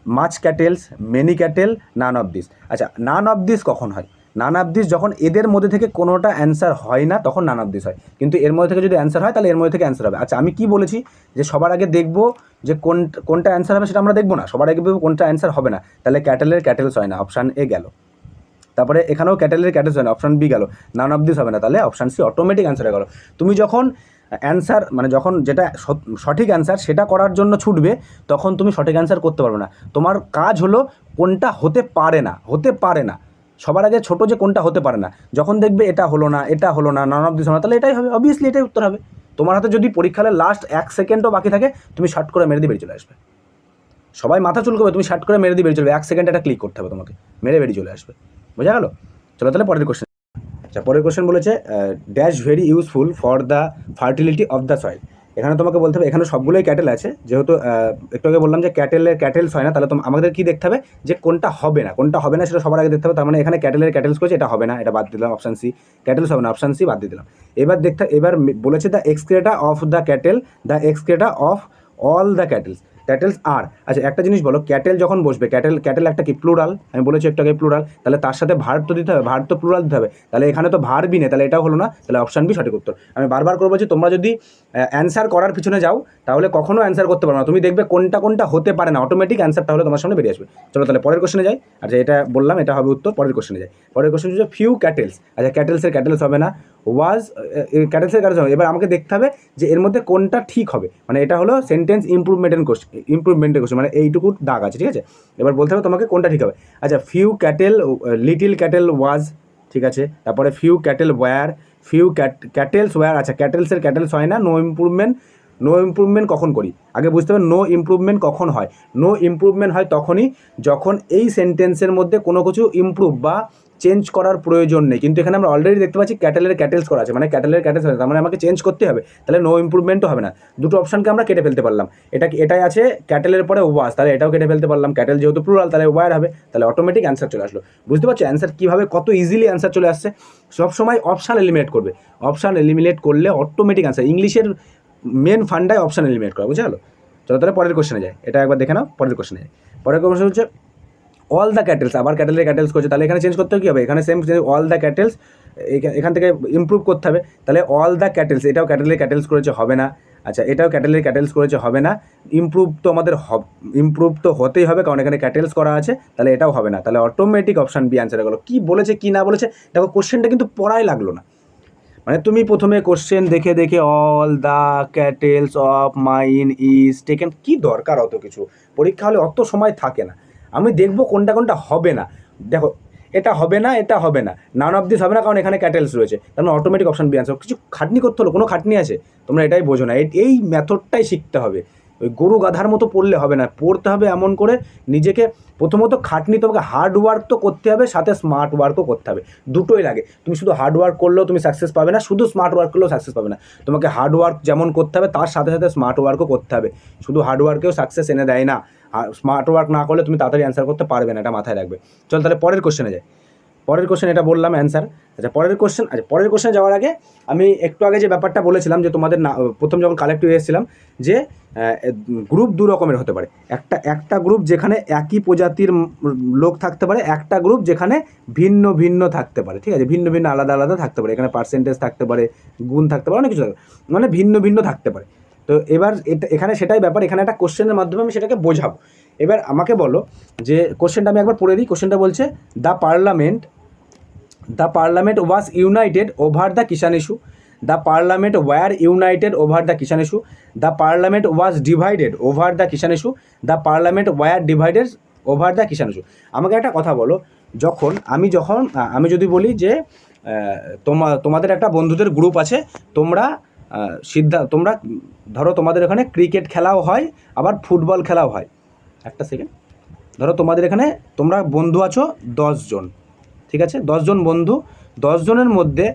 S1: much cattles, many cattle, none of this. আচ্ছা, নান অফ দিস কখন হয়? নান অফ দিস যখন এদের মধ্যে থেকে কোনোটা অ্যান্সার হয় না তখন নান অফ দিস হয়, কিন্তু এর মধ্যে থেকে যদি অ্যান্সার হয় তাহলে এর মধ্যে থেকে অ্যান্সার হবে। আচ্ছা, আমি কি বলেছি যে সবার আগে দেখবো যে কোনটা অ্যান্সার হবে সেটা আমরা দেখবো না, সবার আগে দেখবো কোনটা অ্যান্সার হবে না, তাহলে ক্যাটেলস হয় না, অপশান এ গেল। তারপরে এখানেও ক্যাটেলস হয় না, অপশান বি গেল। নান অফ দিস হবে না, তাহলে অপশান সি অটোমেটিক অ্যান্সার হয়ে গেল। তুমি যখন অ্যান্সার মানে যখন যেটা সঠিক অ্যান্সার সেটা করার জন্য ছুটবে তখন তুমি সঠিক অ্যান্সার করতে পারবে না। তোমার কাজ হলো কোনটা হতে পারে না, সবার আগে ছোটো যে কোনটা হতে পারে না, যখন দেখবে এটা হলো না, নান অফ দিস হলো না, তাহলে এটাই হবে, অবভিয়াসলি এটাই উত্তর হবে। তোমার হাতে যদি পরীক্ষার লাস্ট 1 সেকেন্ডও বাকি থাকে তুমি শার্ট করে মেরে দিয়ে বেরিয়ে চলে আসবে। সবাই মাথা চুলকবে, তুমি শার্ট করে মেরে দিয়ে বেরিয়ে চলবে, 1 সেকেন্ড একটা ক্লিক করতে হবে তোমাকে, মেরে বেরিয়ে চলে আসবে। বোঝা গেল? চলো তাহলে পরের কোশ্চেন। আচ্ছা, পরের কোশ্চেন বলেছে dash very useful for the fertility of the soil. এখানে তোমাকে বলতে হবে, এখানে সবগুলোই ক্যাটেল আছে, যেহেতু একটু আগে বললাম যে ক্যাটেলস হয় না, তাহলে আমাদের কি দেখতে হবে যে কোনটা হবে না সেটা সবার আগে দেখতে হবে। তার মানে এখানে ক্যাটেলস করেছে, এটা হবে না, এটা বাদ দিলাম, অপশান সি। ক্যাটেলস হবে না, অপশান সি বাদ দিয়ে দিলাম। এবার বলেছে the excreta of the cattle, the excreta of all the cattles are. আচ্ছা, একটা জিনিস বলো, ক্যাটেল যখন বসবে, ক্যাটেল একটা কি প্লুরাল, আমি বলেছি একটু আগে প্লুরাল, তাহলে তার সাথে ভার্ব তো দিতে হবে, ভার্ব তো প্লুরাল দিতে হবে, তাহলে এখানে তো ভার্বই নেই, তাহলে এটাও হলো না, তাহলে অপশান বি সঠিক উত্তর। আমি বারবার করবো যে তোমরা যদি অ্যান্সার করার পিছনে যাও তাহলে কখনো অ্যান্সার করতে পারো না, তুমি দেখবে কোনটা হতে পারে না, অটোমেটিক অ্যান্সার তাহলে তোমার সামনে বেরিয়ে আসবে। চলো তাহলে পরের কোশ্চেনে যাই। আচ্ছা, এটা বললাম এটা হবে উত্তর, পরের কোশ্চেনে যাই। পরের কোশ্চেন হচ্ছে ফিউ ক্যাটেলস। আচ্ছা, ক্যাটেলস হবে না, ক্যাটেলস হবে। এবার আমাকে দেখতে হবে যে এর মধ্যে কোনটা ঠিক হবে, মানে এটা হলো সেন্টেন্স ইমপ্রুভমেন্টের কোশ্চেন, মানে এইটুকু দাগ আছে, ঠিক আছে। এবার বলতে হবে তোমাকে কোনটা ঠিক হবে। আচ্ছা, ফিউ ক্যাটেল, লিটিল ক্যাটেল ওয়াজ, ঠিক আছে। তারপরে ফিউ ক্যাটেল ওয়্যার, ক্যাটেলস ওয়্যার। আচ্ছা, ক্যাটেলস হয় না, নো ইমপ্রুভমেন্ট কখন করি আগে বুঝতে হবে। নো ইমপ্রুভমেন্ট কখন হয়? নো ইমপ্রুভমেন্ট হয় তখনই যখন এই সেন্টেন্সের মধ্যে কোনো কিছু ইমপ্রুভ বা চেঞ্জ করার প্রয়োজন নেই, কিন্তু এখানে আমরা অলরেডি দেখতে পাচ্ছি ক্যাটেলস করা আছে, মানে ক্যাটেলস আছে, তার মানে আমাকে চেঞ্জ করতে হবে, তাহলে নো ইমপ্রুভমেন্টও হবে না। দুটো অপশানকে আমরা কেটে ফেলতে পারলাম, এটাই আছে ক্যাটেলের পরে ওয়াজ, তাহলে এটাও কেটে ফেলতে পারলাম, ক্যাটেল যেহেতু প্লুরাল তাহলে ওয়্যার হবে, তাহলে অটোমেটিক অ্যান্সার চলে আসলো। বুঝতে পারছো অ্যান্সার কীভাবে কত ইজিলি অ্যান্সার চলে আসছে? সবসময় অপশান এলিমিনেট করবে, অপশান এলিমিনেট করলে অটোমেটিক অ্যান্সার। ইংলিশের মেন ফান্ডায় অপশান এলিমিনেট করা, বুঝে গেলো? চলো তাহলে পরের কোশ্চেনে যায়, এটা একবার দেখে নাও। পরের কোশ্চেনে যায়, পরের কোশ্চেন হচ্ছে অল দ্য ক্যাটেলস। আবার ক্যাটেলস করছে, তাহলে এখানে চেঞ্জ করতে কী হবে? এখানে সেম অল দ্য ক্যাটেলস, এখান থেকে ইমপ্রুভ করতে হবে, তাহলে অল দ্য ক্যাটেলস, এটাও ক্যাটেলস করেছে, হবে না। আচ্ছা, এটাও ক্যাটেলস করেছে, হবে না। ইমপ্রুভ তো হতেই হবে, কারণ এখানে ক্যাটেলস করা আছে, তাহলে এটাও হবে না, তাহলে অটোমেটিক অপশান বি অ্যান্সার হয়ে গেলো। কী বলেছে কী না বলেছে দেখো, কোশ্চেনটা কিন্তু পড়াই লাগলো না, মানে তুমি প্রথমে কোশ্চেন দেখে all the cattles of mine is taken, কী দরকার অত কিছু? পরীক্ষা হলে অত সময় থাকে না, আমি দেখবো কোনটা হবে না। দেখো, এটা হবে না, নান অফ দিস হবে না, কারণ এখানে ক্যাটেলস রয়েছে, তার মানে অটোমেটিক অপশান বি অ্যান্সার। কিছু খাটনি করতে হলো? কোনো খাটনি আছে? তোমরা এটাই বোঝো না, এই মেথডটাই শিখতে হবে। ওই গরু গাধার মতো পড়লে হবে না, পড়তে হবে এমন করে নিজেকে। প্রথমত খাটনি, তোমাকে হার্ড ওয়ার্ক তো করতে হবে, সাথে স্মার্ট ওয়ার্কও করতে হবে, দুটোই লাগে। তুমি শুধু হার্ড ওয়ার্ক করলেও তুমি সাকসেস পাবে না, শুধু স্মার্ট ওয়ার্ক করলেও সাকসেস পাবে না। তোমাকে হার্ড ওয়ার্ক যেমন করতে হবে তার সাথে সাথে স্মার্ট ওয়ার্কও করতে হবে। শুধু হার্ড ওয়ার্কেও সাকসেস এনে দেয় না, স্মার্ট ওয়ার্ক না করলে তুমি তাড়াতাড়ি অ্যান্সার করতে পারবে না, এটা মাথায় রাখবে। চল তাহলে পরের কোশ্চেনে যায়। পরের কোশ্চেন এটা বললাম অ্যান্সার। আচ্ছা, পরের কোশ্চেনে যাওয়ার আগে আমি একটু আগে যে ব্যাপারটা বলেছিলাম যে তোমাদের প্রথম যখন কালেক্টিভ এসেছিলাম যে গ্রুপ দু রকমের হতে পারে। একটা গ্রুপ যেখানে একই প্রজাতির লোক থাকতে পারে, একটা গ্রুপ যেখানে ভিন্ন ভিন্ন থাকতে পারে, ঠিক আছে, ভিন্ন ভিন্ন আলাদা আলাদা থাকতে পারে, এখানে পার্সেন্টেজ থাকতে পারে, গুণ থাকতে পারে, অনেক কিছু থাকবে, মানে ভিন্ন ভিন্ন থাকতে পারে। তো এবার এখানে সেটাই ব্যাপার, এখানে একটা কোশ্চেনের মাধ্যমে আমি সেটাকে বোঝাবো। এবার আমাকে বলো যে কোশ্চেনটা আমি একবার পড়ে দিই। কোশ্চেনটা বলছে the parliament was united over the kisan issue, the parliament were united over the kisan issue, the parliament was divided over the kisan issue, the parliament were divided over the kisan issue. আমাকে একটা কথা বলো, আমি যদি বলি যে তোমাদের একটা বন্ধুদের গ্রুপ আছে, তোমরা ধরো তোমাদের এখানে ক্রিকেট খেলাও হয়, আবার ফুটবল খেলাও হয়। একটা সেকেন্ড, ধরো তোমাদের এখানে তোমরা বন্ধু আছো 10 জন, ঠিক আছে? 10 জন বন্ধু, 10 জনের মধ্যে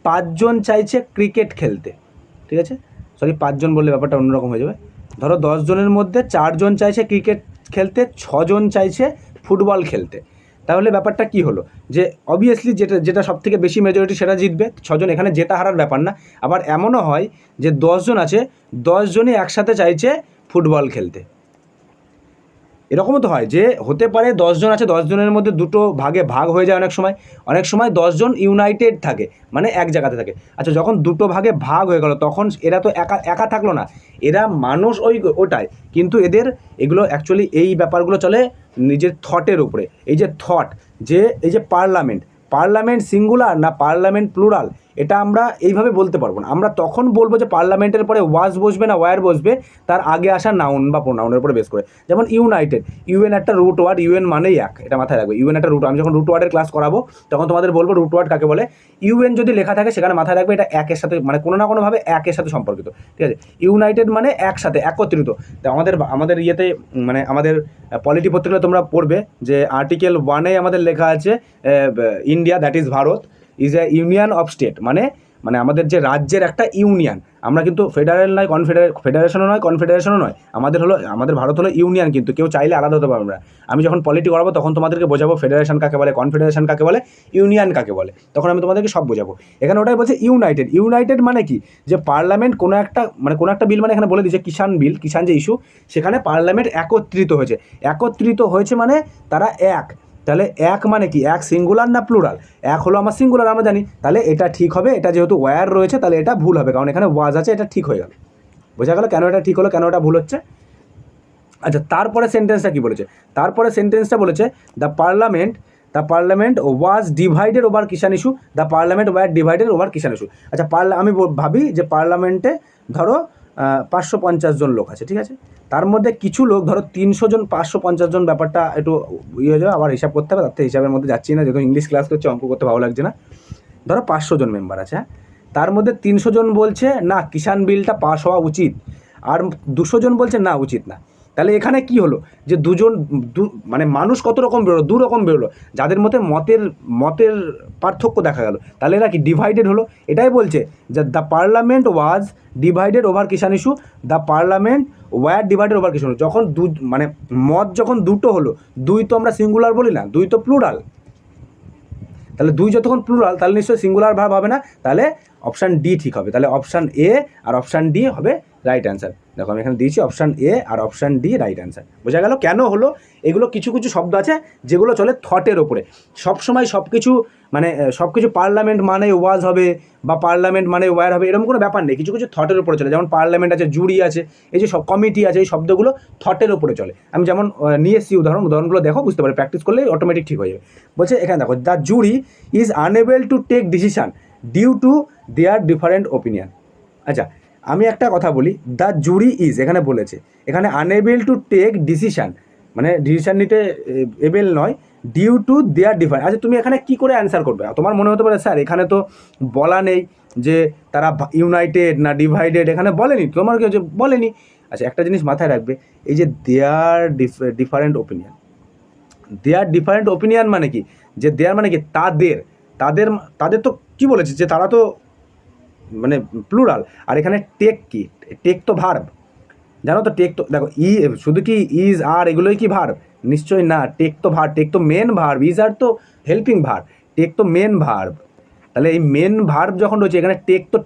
S1: 5 জন চাইছে ক্রিকেট খেলতে, ঠিক আছে? সরি, 5 জন বললে ব্যাপারটা অন্যরকম হয়ে যাবে। ধরো 10 জনের মধ্যে 4 জন চাইছে ক্রিকেট খেলতে, 6 জন চাইছে ফুটবল খেলতে। তাহলে ব্যাপারটা কি হলো, যে অবভিয়াসলি যেটা সব থেকে বেশি মেজরিটি সেটা জিতবে। 6 জন, এখানে জেতা হারার ব্যাপার না। আবার এমনও হয় যে 10 জন আছে, 10 জনই একসাথে চাইছে ফুটবল খেলতে। এরকমও তো হয় যে হতে পারে 10 জন আছে, 10 জনের মধ্যে দুটো ভাগে ভাগ হয়ে যায়। অনেক সময় 10 জন ইউনাইটেড থাকে, মানে এক জায়গাতে থাকে। আচ্ছা, যখন দুটো ভাগে ভাগ হয়ে গেল তখন এরা তো একা থাকলো না, এরা মানুষ ওটাই, কিন্তু এগুলো অ্যাকচুয়ালি এই ব্যাপারগুলো চলে নিজের থটের উপরে। এই যে পার্লামেন্ট সিঙ্গুলার না পার্লামেন্ট প্লুরাল, এটা আমরা এইভাবে বলতে পারবো না। আমরা তখন বলবো যে পার্লামেন্টের পরে ওয়াজ বসবে না ওয়ার বসবে, তার আগে আসা নাউন বা প্রোনাউনের উপরে বেস করে। যেমন ইউনাইটেড, ইউএন একটা রুট ওয়ার্ড, ইউএন মানেই এক, এটা মাথায় রাখবে। ইউএন একটা রুট, আমি যখন রুট ওয়ার্ডের ক্লাস করাবো তখন তোমাদের বলবো রুট ওয়ার্ড কাকে বলে। ইউএন যদি লেখা থাকে সেখানে মাথায় রাখবে এটা একের সাথে, মানে কোনো না কোনোভাবে একের সাথে সম্পর্কিত, ঠিক আছে? ইউনাইটেড মানে একসাথে, একত্রিত। তো আমাদের ইয়েতে, মানে আমাদের পলিটি পত্রিকায় তোমরা পড়বে যে আর্টিকেল 1-এ আমাদের লেখা আছে India, that is Bharat, is a union of state, মানে আমাদের যে রাজ্যের একটা ইউনিয়ন। আমরা কিন্তু ফেডারেল নয়, কনফেডারেশনও নয়, আমাদের ভারত হলো ইউনিয়ন, কিন্তু কেউ চাইলে আলাদা হতে পারবে না। আমি যখন পলিটি করাবো তখন তোমাদেরকে বোঝাবো ফেডারেশন কাকে বলে, কনফেডারেশন কাকে বলে, ইউনিয়ন কাকে বলে, তখন আমি তোমাদেরকে সব বোঝাবো। এখানে ওটাই বলছে ইউনাইটেড মানে কি, যে পার্লামেন্ট কোনো একটা বিল, মানে এখানে বলে দিচ্ছে কিষাণ যে ইস্যু, সেখানে পার্লামেন্ট একত্রিত হয়েছে মানে তারা এক। তাহলে এক মানে কি, এক সিঙ্গুলার না প্লুরাল? এক হলো আমার সিঙ্গুলার, আমরা জানি, তাহলে এটা ঠিক হবে। এটা যেহেতু ওয়্যার রয়েছে তাহলে এটা ভুল হবে, কারণ এখানে ওয়াজ আছে, এটা ঠিক হয়ে গেল। বোঝা গেল কেন এটা ঠিক হলো, কেন এটা ভুল হচ্ছে? আচ্ছা, তারপরে সেন্টেন্সটা কি বলেছে? তারপরে সেন্টেন্সটা বলেছে the parliament was divided over kisan issue, the parliament were divided over kisan issue. আচ্ছা, আমি ভাবি যে পার্লামেন্টে ধরো 550 জন লোক আছে, ঠিক আছে? তার মধ্যে কিছু লোক, ধরো 300 জন, 550 জন, ব্যাপারটা একটু হয়ে যাবে, আবার হিসাব করতে হবে, তার হিসাবের মধ্যে যাচ্ছি না, যেহেতু ইংলিশ ক্লাস করছি, অঙ্ক করতে ভালো লাগছে না। ধরো 500 জন মেম্বার আছে, হ্যাঁ? তার মধ্যে 300 জন বলছে না কিষাণ বিলটা পাস হওয়া উচিত, আর 200 জন বলছে না, উচিত না। তাহলে এখানে কি হলো, যে মানে মানুষ কত রকম বেরোলো, 2 রকম বেরোলো, যাদের মধ্যে মতের পার্থক্য দেখা গেল। তাহলে এরা কি ডিভাইডেড হলো? এটাই বলছে যে the parliament was divided over kisan issue, the parliament were divided over kisan issue. যখন মানে মত যখন দুটো হলো, 2 তো আমরা সিঙ্গুলার বলি না, 2 তো প্লুরাল। তাহলে 2 যতক্ষণ প্লুরাল, তাহলে নিশ্চয়ই সিঙ্গুলার ভার্ব হবে না, তাহলে অপশান ডি ঠিক হবে। তাহলে অপশান এ আর অপশান ডি হবে রাইট অ্যান্সার। দেখো আমি এখানে দিয়েছি অপশান এ আর অপশান ডি রাইট অ্যান্সার। বোঝা গেল কেন হলো? এগুলো কিছু শব্দ আছে যেগুলো চলে থটের ওপরে। সবসময় সব কিছু পার্লামেন্ট মানে ওয়াজ হবে বা পার্লামেন্ট মানে ওয়ার হবে, এরকম কোনো ব্যাপার নেই। কিছু থটের ওপরে চলে, যেমন পার্লামেন্ট আছে, জুরি আছে, এই যে সব কমিটি আছে, এই শব্দগুলো থটের ওপরে চলে। আমি যেমন নিয়ে এসেছি উদাহরণগুলো দেখো, বুঝতে পারি, প্র্যাকটিস করলে অটোমেটিক ঠিক হয়ে যাবে। বলছে এখানে দেখো, the jury is unable to take decision due to their different opinion. আচ্ছা, আমি একটা কথা বলি, দ্য জুরি ইজ এখানে বলেছে, এখানে আনএবল টু টেক ডিসিশন, মানে ডিসিশন নিতে এবেল নয়, ডিউ টু দেয়ার ডিফারেন্ট। আচ্ছা, তুমি এখানে কি করে অ্যান্সার করবে? তোমার মনে হতে পারে স্যার এখানে তো বলা নেই যে তারা ইউনাইটেড না ডিভাইডেড, এখানে বলেনি, তোমার কেউ যে বলেনি। আচ্ছা, একটা জিনিস মাথায় রাখবে, এই যে দেয়ার ডিফারেন্ট ওপিনিয়ন মানে কি, যে দেয়ার মানে কি তাদের তো কি বলেছে, যে তারা তো মানে প্লুরাল। আর এখানে টেক তো ভার্ব, জানো তো? টেক তো দেখো, শুধু কি ইজ আর এগুলোই কি ভার্ব? নিশ্চয়ই না। টেক তো মেন ভার্ব, ইজ আর তো হেল্পিং ভার্ব, টেক তো মেন ভার্ব। তাহলে এই মেন ভার্ব যখন রয়েছে, এখানে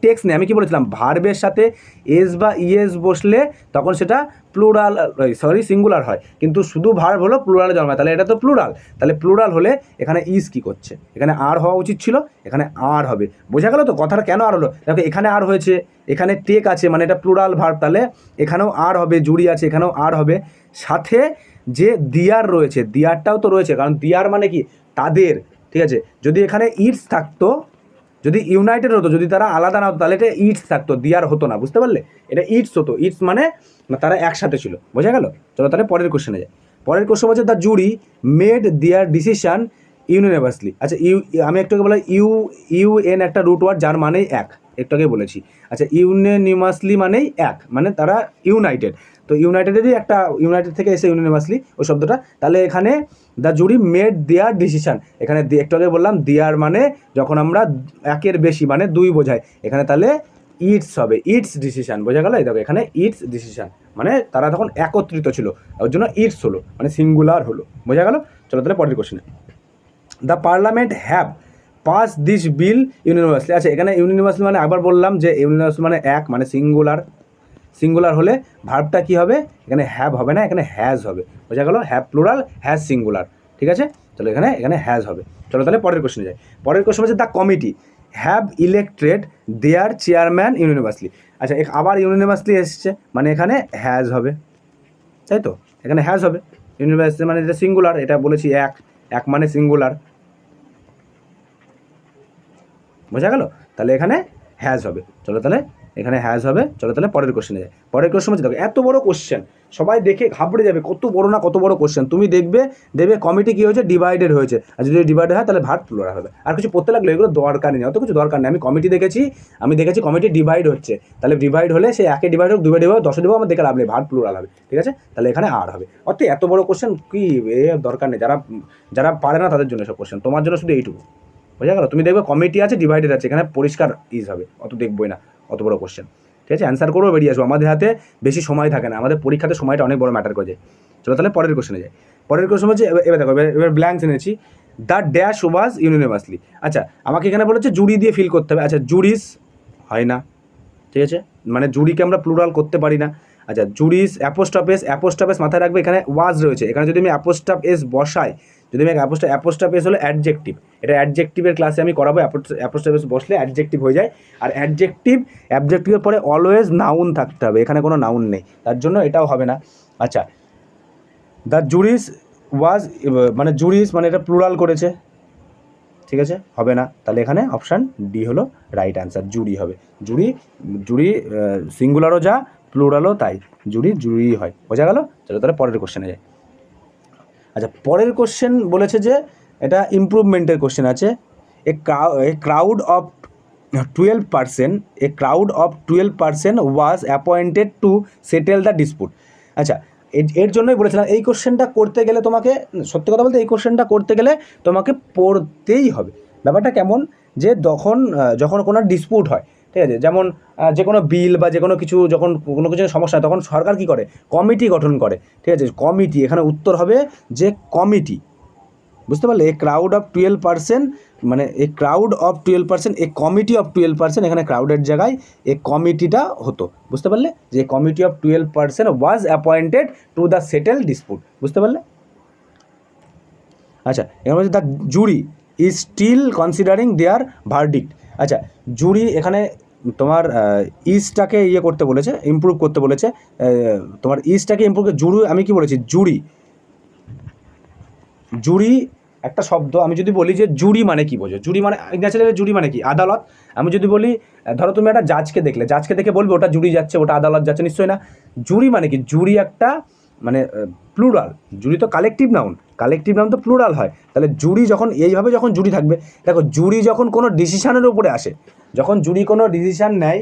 S1: টেক্স নেই। আমি কি বলেছিলাম, ভার্বের সাথে এস বা ইএস বসলে তখন সেটা সিঙ্গুলার হয়, কিন্তু শুধু ভার্ব হলো প্লুরালে জন্মায়, তাহলে এটা তো প্লুরাল। তাহলে প্লুরাল হলে এখানে ইজ কি করছে, এখানে আর হওয়া উচিত ছিল, এখানে আর হবে। বোঝা গেল তো কথাটা কেন আর হলো? দেখো, এখানে আর হয়েছে, এখানে টেক আছে, মানে এটা প্লুরাল ভার্ব, তাহলে এখানেও আর হবে, জুড়ি আছে, এখানেও আর হবে। সাথে যে দিয়ার রয়েছে, দিয়ারটাও তো রয়েছে, কারণ দিয়ার মানে কি তাদের, ঠিক আছে? যদি এখানে ইটস থাকতো, যদি ইউনাইটেড হতো, যদি তারা আলাদা না হতো, তাহলে এটা ইটস থাকতো, দিয়ার হতো না, বুঝতে পারলে? এটা ইটস হতো, ইটস মানে তারা একসাথে ছিল, বোঝা গেল? চলো তাহলে পরের কোশ্চেনে যায়। পরের কোশ্চেন হচ্ছে the jury made their decision universally. আচ্ছা, আমি একটু আগে বললাম ইউএন একটা রুট ওয়ার্ড যার মানেই এক, একটু আগে বলেছি। আচ্ছা, ইউনানিমাসলি মানেই এক, মানে তারা ইউনাইটেড। তো ইউনাইটেডেরই একটা, ইউনাইটেড থেকে এসে ইউনানিমাসলি ওই শব্দটা। তাহলে এখানে the jury made their decision, এখানে একটু আগে বললাম দেয়ার মানে যখন আমরা একের বেশি মানে দুই বোঝায়, এখানে তাহলে ইটস হবে, ইটস ডিসিশন, বোঝা গেল? এই দেখো এখানে ইটস ডিসিশন মানে তারা তখন একত্রিত ছিল, ওর জন্য ইটস হলো, মানে সিঙ্গুলার হলো, বোঝা গেল? চলো তাহলে পরের কোশ্চেনে। The parliament have pass this bill universally. আচ্ছা, এখানে ইউনিভার্সলি মানে আবার বললাম যে ইউনিভার্সলি মানে এক, মানে সিঙ্গুলার। সিঙ্গুলার হলে ভার্বটা কী হবে? এখানে হ্যাভ হবে না, এখানে হ্যাজ হবে, বোঝা গেল? হ্যাভ প্লুরাল, হ্যাজ সিঙ্গুলার, ঠিক আছে? চলো এখানে হ্যাজ হবে। চলো তাহলে পরের কোশ্চেনে যাই। পরের কোশ্চেন হচ্ছে the committee have elected their chairman universally. আচ্ছা, আবার ইউনিভার্সলি এসছে, মানে এখানে হ্যাজ হবে, তাই তো? এখানে হ্যাজ হবে, ইউনিভার্সলি মানে এটা সিঙ্গুলার, এটা বলেছি এক মানে সিঙ্গুলার, বোঝা গেল? তাহলে এখানে হ্যাজ হবে। চলো তাহলে এখানে হ্যাজ হবে। চলো তাহলে পরের কোশ্চেনে যায়। পরের কোশ্চেন হচ্ছে, দেখো এত বড় কোশ্চেন, সবাই দেখে ঘাবড়ে যাবে, কত বড় না কত বড় কোশ্চেন। তুমি দেখবে কমিটি কী হয়েছে, ডিভাইডেড হয়েছে, আর যদি ডিভাইডেড হয় তাহলে ভার্ব প্লুরাল হবে। আর কিছু পড়তে লাগলো, এগুলো দরকারই নেই, অত কিছু দরকার নেই। আমি দেখেছি কমিটি ডিভাইড হচ্ছে, তাহলে ডিভাইড হলে সে একে ডিভাইড হোক, দুই ডিভাইড হোক, 10 ডিভাইড, আমার দেখে লাভ নেই, ভার্ব প্লুরাল হবে, ঠিক আছে? তাহলে এখানে আর হবে। অত এত বড় কোশ্চেন কি দরকার নেই, যারা পারে না তাদের জন্য সব কোশ্চেন, তোমার জন্য শুধু এইটুকু, বোঝা গেল? তুমি দেখবে কমিটি আছে, ডিভাইডেড আছে, এখানে পরিষ্কার ইজ হবে, অত দেখবই না অত বড় কোশ্চেন, ঠিক আছে? অ্যান্সার করেও বেরিয়ে আসবো, আমাদের হাতে বেশি সময় থাকে না, আমাদের পরীক্ষাতে সময়টা অনেক বড় ম্যাটার করে। চলো তাহলে পরের কোশ্চেনে যাই। পরের কোশ্চেন হচ্ছে, এবার দেখো, এবার ব্ল্যাঙ্কস এনেছি। The dash was universally. আচ্ছা, আমাকে এখানে বলেছে জুরি দিয়ে ফিল করতে হবে। আচ্ছা, জুরিস হয় না, ঠিক আছে? মানে জুরিকে আমরা প্লুরাল করতে পারি না। আচ্ছা, জুরিস অ্যাপোস্ট্রফ এস মাথায় রাখবে, এখানে ওয়াজ রয়েছে, এখানে যদি আমি অ্যাপোস্ট্রফ এস বসাই, যদি আমি অ্যাপোস্ট্রফ এস হলো অ্যাডজেক্টিভ, এটা অ্যাডজেক্টিভের ক্লাসে আমি করাবো। অ্যাপোস্ট্রফ এস বসলে অ্যাডজেক্টিভ হয়ে যায়, আর অ্যাডজেক্টিভের পরে অলওয়েজ নাউন থাকতে হবে, এখানে কোনো নাউন নেই, তার জন্য এটাও হবে না। আচ্ছা, দ্য জুরিস ওয়াজ মানে জুরিস মানে এটা প্লুরাল করেছে, ঠিক আছে? হবে না, তাহলে এখানে অপশান ডি হলো রাইট অ্যান্সার, জুরি হবে। জুরি সিঙ্গুলারও যা, প্লুরালও তাই, জুরি হয়, বোঝা গেল? চলো তাহলে পরের কোশ্চেনে যাই। আচ্ছা, পরের কোশ্চেন বলেছে যে এটা ইমপ্রুভমেন্টের কোশ্চেন আছে। A crowd of 12% was appointed to settle the dispute. আচ্ছা, এর জন্যই বলেছিলাম এই কোশ্চেনটা করতে গেলে তোমাকে, সত্যি কথা বলতে এই কোশ্চেনটা করতে গেলে তোমাকে পড়তেই হবে। ব্যাপারটা কেমন, যে যখন কোনো ডিসপুট হয়, ঠিক আছে, যেমন যে কোনো বিল বা যে কোনো কিছু, যখন কোনো কিছু সমস্যা হয়, তখন সরকার কী করে, কমিটি গঠন করে, ঠিক আছে? কমিটি, এখানে উত্তর হবে যে কমিটি, বুঝতে পারলে? এ ক্রাউড অফ 12%, মানে a crowd of 12%, A committee of 12%, এখানে ক্রাউডের জায়গায় এ কমিটিটা হতো, বুঝতে পারলে? যে committee of 12% was appointed to the settle dispute, বুঝতে পারলে? আচ্ছা, এখানে বলছে the jury is still considering their verdict. আচ্ছা, জুরি এখানে তোমার ইজটাকে করতে বলেছে, ইমপ্রুভ করতে বলেছে, তোমার ইজটাকে ইমপ্রুভ, আমি কি বলেছি, জুরি একটা শব্দ। আমি যদি বলি যে জুরি মানে কি বোঝো, জুরি মানে ন্যাচারালি জুরি মানে কি, আদালত। আমি যদি বলি, ধরো তুমি একটা জাজকে দেখে বলবে ওটা জুরি যাচ্ছে, ওটা আদালত যাচ্ছে, নিশ্চয়ই না। জুরি মানে কি, জুরি একটা মানে প্লুরাল, জুরি তো কালেকটিভ নাউন তো প্লুরাল হয়। তাহলে জুরি যখন জুরি থাকবে, দেখো জুরি যখন কোনো ডিসিশানের উপরে আসে, যখন জুরি কোনো ডিসিশান নেয়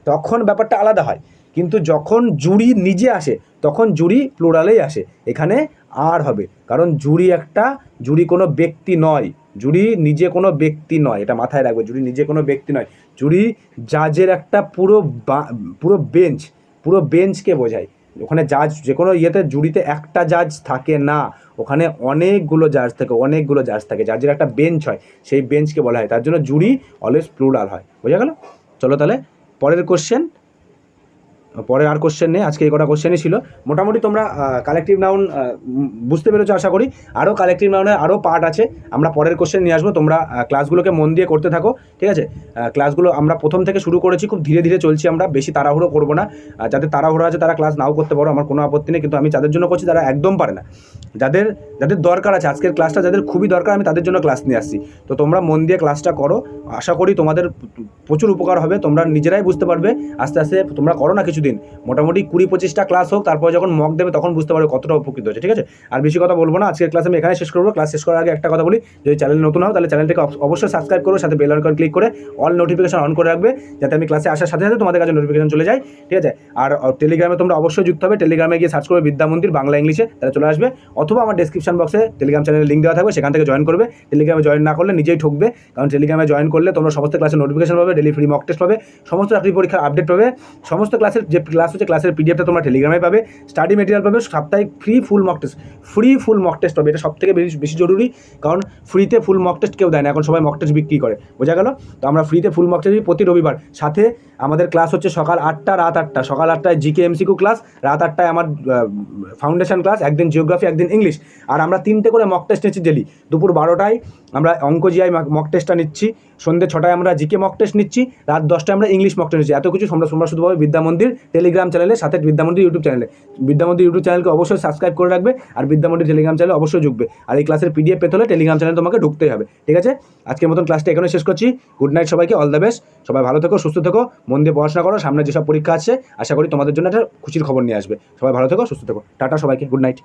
S1: তখন ব্যাপারটা আলাদা হয়, কিন্তু যখন জুরি নিজে আসে তখন জুরি প্লুরালেই আসে, এখানে আর হবে, কারণ জুরি কোনো ব্যক্তি নয়, জুরি নিজে কোনো ব্যক্তি নয়, এটা মাথায় রাখবে, জুরি নিজে কোনো ব্যক্তি নয়। জুরি জাজের একটা পুরো বেঞ্চকে বোঝায়। ওখানে জাজ যে কোনো জুরিতে একটা জাজ থাকে না, ওখানে অনেকগুলো জাজ থাকে, জাজের একটা বেঞ্চ হয়, সেই বেঞ্চকে বলা হয়, তার জন্য জুরি অলওয়েজ প্লুরাল হয়, বোঝা গেল? চলো তাহলে পরের কোশ্চেন। পরে আর কোশ্চেন নেই, আজকে এই কটা কোশ্চেনই ছিল। মোটামুটি তোমরা কালেকটিভ নাউন বুঝতে পেরেছো আশা করি। আরও কালেকটিভ নাউনের আরও পার্ট আছে, আমরা পরের কোশ্চেন নিয়ে আসবো। তোমরা ক্লাসগুলোকে মন দিয়ে করতে থাকো, ঠিক আছে? ক্লাসগুলো আমরা প্রথম থেকে শুরু করেছি, খুব ধীরে ধীরে চলছি, আমরা বেশি তাড়াহুড়ো করবো না। যাদের তাড়াহুড়ো আছে তারা ক্লাস নাও করতে পারো, আমার কোনো আপত্তি নেই, কিন্তু আমি যাদের জন্য করছি তারা একদম পারে না, যাদের যাদের দরকার আছে আজকের ক্লাসটা, যাদের খুবই দরকার, আমি তাদের জন্য ক্লাস নিয়ে আসছি। তো তোমরা মন দিয়ে ক্লাসটা করো, আশা করি তোমাদের প্রচুর উপকার হবে, তোমরা নিজেরাই বুঝতে পারবে। আস্তে আস্তে তোমরা করো না কিছুদিন, মোটামুটি 20-25টা ক্লাস হোক, তারপর যখন মক দেবে তখন বুঝতে পারবে কতটা উপকৃত হচ্ছে, ঠিক আছে? আর বেশি কথা বলবো না, আজকের ক্লাস আমি এখানে শেষ করবো। ক্লাস শেষ করার আগে একটা কথা বলি, যদি চ্যানেল নতুন হও তাহলে চ্যানেলটাকে অবশ্যই সাবস্ক্রাইব করো, সাথে বেল আইকন ক্লিক করে অল নোটিফিকেশন অন করে রাখবে, যাতে আমি ক্লাসে আসার সাথে সাথে তোমাদের কাছে নোটিফিকেশন চলে যায়, ঠিক আছে? আর টেলিগ্রামে তোমরা অবশ্যই যুক্ত হবে, টেলিগ্রামে গিয়ে সার্চ করবে বিদ্যা মন্দির বাংলা ইংলিশে, তাহলে চলে আসবে। অথবা আমার ডেসক্রিপশন বক্সে টেলিগ্রাম চ্যানেলের লিঙ্ক দেওয়া থাকবে, সেখান থেকে জয়েন করবে। টেলিগ্রামে জয়েন না করলে নিজেই ঠকবে, কারণ টেলিগ্রামে জয়েন করলে তোমরা সমস্ত ক্লাসের নোটিফিকেশন পাবে, ডেলি ফ্রি মক টেস্ট পাবে, সমস্ত চাকরি পরীক্ষার আপডেট পাবে, সমস্ত ক্লাসের যে ক্লাস হচ্ছে ক্লাসের পিডিএফটা তোমরা টেলিগ্রামে পাবে, স্টাডি মেটেরিয়াল পাবে, সাপ্তাহিক ফ্রি ফুল মক টেস্ট পাবে। এটা সবথেকে বেশি জরুরি, কারণ ফ্রিতে ফুল মক টেস্ট কেউ দেয় না, এখন সবাই মক টেস্ট বিক্রি করে, বোঝা গেল? তো আমরা ফ্রিতে ফুল মক টেস্ট দিই প্রতি রবিবার। সাথে আমাদের ক্লাস হচ্ছে সকাল 8টা রাত 8টা, সকাল 8টায় জিকে এমসিকিউ ক্লাস, রাত 8টায় আমার ফাউন্ডেশন ক্লাস, একদিন জিওগ্রাফি একদিন ইংলিশ। আর আমরা 3টে করে মক টেস্ট নিচ্ছি ডেলি। দুপুর 12টায় আমরা অঙ্ক জিআই মক টেস্টটা নিচ্ছি, সন্ধ্যে 6টায় আমরা জিকে মক টেস্ট নিচ্ছি, রাত 10টায় আমরা ইংলিশ মক টেস্ট নিচ্ছি। এত কিছু তোমরা শুধু পাবে বিদ্যা মন্দির টেলিগ্রাম চ্যানেলে, সাথে বিদ্যা মন্দির ইউটিউব চ্যানেলে। বিদ্যা মন্দির ইউটিউব চ্যানেলকে অবশ্যই সাবস্ক্রাইব করে রাখবে, আর বিদ্যা মন্দির টেলিগ্রাম চ্যানেলে অবশ্যই ঢুকবে। আর এই ক্লাসের পিডিএফ পেতে হলে টেলিগ্রাম চ্যানেলে তোমাকে ঢুকতেই হবে, ঠিক আছে? আজকের মতন ক্লাসটা এখানে শেষ করছি। গুড নাইট সবাইকে, অল দ্য বেস্ট। সবাই ভালো থেকো, সুস্থ থেকো, মন দিয়ে পড়াশোনা করো, সামনে যেসব পরীক্ষা আছে আশা করি তোমাদের জন্য একটা খুশির খবর নিয়ে আসবে। সবাই ভালো থেকো, সুস্থ থেকো, টাটা সবাইকে, গুড নাইট।